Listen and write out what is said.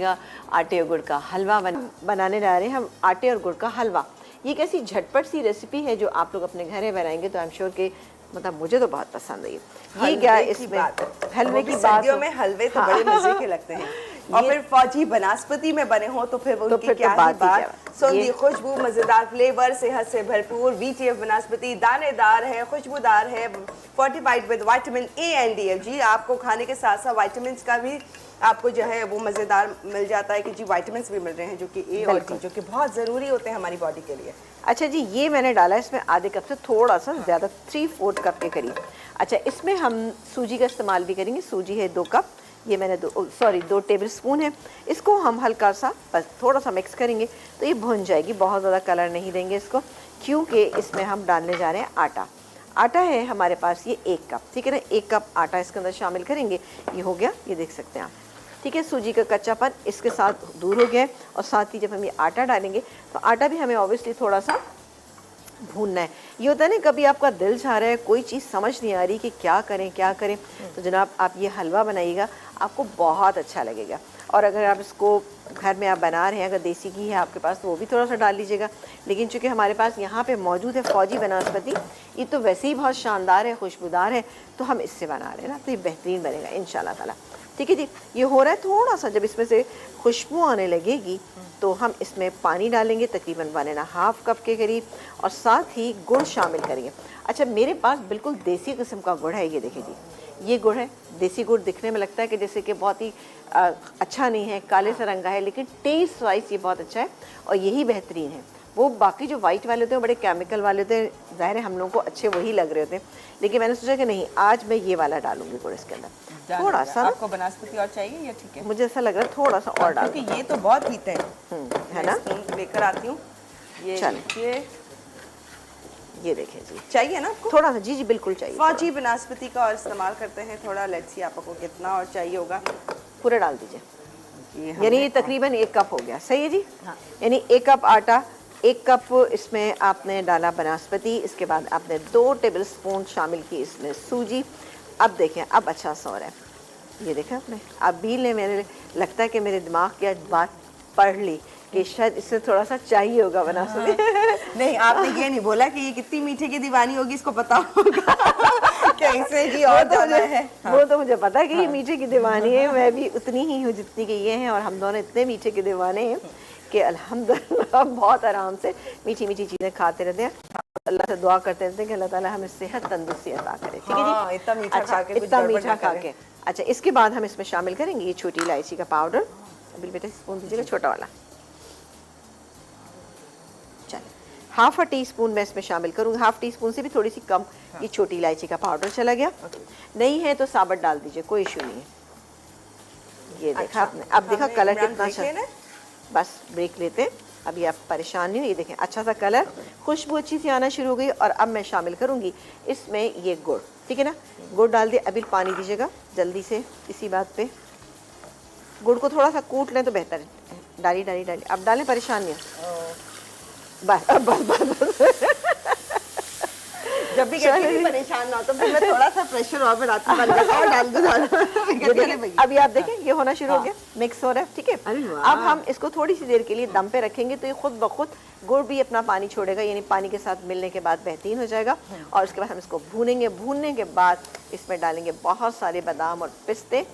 आटे और गुड़ का हलवा बनाने जा रहे हैं हम। आटे और गुड़ का हलवा, ये एक ऐसी झटपट सी रेसिपी है जो आप लोग अपने घर में बनाएंगे तो आई एम श्योर के मतलब मुझे तो बहुत पसंद है ये क्या इसमें हलवे की बात, सर्दियों में हलवे तो बड़े मजे के लगते हैं और फिर फौजी बनास्पति में बने हो तो फिर उनकी क्या ही बात। सुगंधी खुशबू, मजेदार फ्लेवर, सेहत से भरपूर VTF बनास्पति दानेदार है, खुशबूदार है, fortified with vitamin A and D। जी आपको खाने के साथ साथ विटामिन का भी आपको जो है वो मज़ेदार मिल जाता है कि जी विटामिन भी मिल रहे हैं जो कि A और D जो कि बहुत ज़रूरी होते हैं हमारी बॉडी के लिए। अच्छा जी, ये मैंने डाला इसमें आधे कप से थोड़ा सा ज़्यादा, 3/4 कप के करीब। अच्छा, इसमें हम सूजी का इस्तेमाल भी करेंगे। सूजी है 2 कप, ये मैंने 2 टेबल स्पून है। इसको हम हल्का सा बस थोड़ा सा मिक्स करेंगे तो ये भुन जाएगी। बहुत ज़्यादा कलर नहीं देंगे इसको, क्योंकि इसमें हम डालने जा रहे हैं आटा। आटा है हमारे पास ये 1 कप, ठीक है ना। 1 कप आटा इसके अंदर शामिल करेंगे। ये हो गया, ये देख सकते हैं आप, ठीक है। सूजी का कच्चापन इसके साथ दूर हो गया है। और साथ ही जब हम ये आटा डालेंगे तो आटा भी हमें ऑब्वियसली थोड़ा सा भूनना है। ये होता है ना, कभी आपका दिल चाह रहा है, कोई चीज़ समझ नहीं आ रही कि क्या करें, तो जनाब आप ये हलवा बनाइएगा, आपको बहुत अच्छा लगेगा। और अगर आप इसको घर में आप बना रहे हैं, अगर देसी घी है आपके पास तो वो भी थोड़ा सा डाल लीजिएगा। लेकिन चूँकि हमारे पास यहाँ पे मौजूद है फौजी बनास्पति, ये तो वैसे ही बहुत शानदार है, खुशबूदार है, तो हम इससे बना रहे हैं ना, तो ये बेहतरीन बनेगा इंशाल्लाह ताला। ठीक है जी, ये हो रहा है। थोड़ा सा जब इसमें से खुशबू आने लगेगी तो हम इसमें पानी डालेंगे तकरीबन 1.5 कप के करीब, और साथ ही गुड़ शामिल करेंगे। अच्छा, मेरे पास बिल्कुल देसी किस्म का गुड़ है, ये देखिए जी, ये गुड़ है। देसी गुड़ दिखने में लगता है कि जैसे कि बहुत ही अच्छा नहीं है, काले से रंग का है, लेकिन टेस्ट वाइज ये बहुत अच्छा है और यही बेहतरीन है। वो बाकी जो वाइट वाले होते हैं बड़े केमिकल वाले होते हैं, ज़ाहिर है हम लोगों को अच्छे वही लग रहे होते हैं, लेकिन मैंने सोचा कि नहीं, आज मैं ये वाला डालूंगी गुड़ इसके अंदर थोड़ा सा। आपको बनास्पति और चाहिए या ठीक है? मुझे ऐसा लग रहा है थोड़ा सा और डाल, क्योंकि ये तो बहुत पीते हैं, है ना। लेकर आती हूँ ये देखें जी, चाहिए ना आपको थोड़ा सा? जी बिल्कुल चाहिए। फौजी बनास्पति का और इस्तेमाल करते हैं थोड़ा। लेट्स सी आपको कितना और चाहिए होगा, पूरा डाल दीजिए। यानी ये तकरीबन 1 कप हो गया, सही है जी। हाँ। यानी 1 कप आटा, 1 कप इसमें आपने डाला बनास्पति, इसके बाद आपने 2 टेबल स्पून शामिल की इसमें सूजी। अब देखें, अब अच्छा सा हो रहा है, ये देखें आपने। अभी ने मेरे लगता है कि मेरे दिमाग की बात पढ़ ली कि शायद इससे थोड़ा सा चाहिए होगा बनास्पति। नहीं, आपने ये नहीं बोला कि ये कितनी मीठे की दीवानी होगी, इसको पता होगा कैसे जी। और तो है वो तो मुझे पता है कि ये मीठे की दीवानी है, मैं भी उतनी ही हूँ जितनी कि ये हैं, और हम दोनों इतने मीठे के दीवाने हैं कि अल्हम्दुलिल्लाह बहुत आराम से मीठी मीठी चीज़ें खाते रहते हैं। अल्लाह से दुआ करते रहते हैं कि अल्लाह ताला हमें सेहत तंदुरुस्ती अता करे। ठीक है जी, इतना मीठा अच्छा, इतना मीठा खा के। अच्छा, इसके बाद हम इसमें शामिल करेंगे ये छोटी इलायची का पाउडर। अभी बेटा स्पून दीजिएगा, छोटा वाला। चलिए, 1/2 टीस्पून मैं इसमें शामिल करूँगी, 1/2 टीस्पून से भी थोड़ी सी कम। ये छोटी इलायची का पाउडर चला गया। नहीं है तो साबुत डाल दीजिए, कोई इशू नहीं है। ये देखा आपने, अब देखा कलर कितना अच्छा। बस ब्रेक लेते हैं, अभी आप परेशान नहीं हो। ये देखें अच्छा सा कलर, खुशबू अच्छी सी आना शुरू हो गई। और अब मैं शामिल करूँगी इसमें ये गुड़, ठीक है ना। गुड़ डाल दिए। अभी पानी दीजिएगा जल्दी से इसी बात पे। गुड़ को थोड़ा सा कूट लें तो बेहतर है। डाली डाली डाली, अब डालें, परेशान नहीं हो। बस बस बस जब भी परेशान ना हो तो फिर मैं थोड़ा सा प्रेशर और बढ़ाती हूँ और डाल दूँ। अभी आप देखें ये होना शुरू हो गया, मिक्स हो रहा है, ठीक है। अब हम इसको थोड़ी सी देर के लिए दम पे रखेंगे तो ये खुद ब खुद गुड़ भी अपना पानी छोड़ेगा, यानी पानी के साथ मिलने के बाद बेहतरीन हो जाएगा। और उसके बाद हम इसको भूनेंगे। भूनने के बाद इसमें डालेंगे बहुत सारे बादाम और पिस्ते।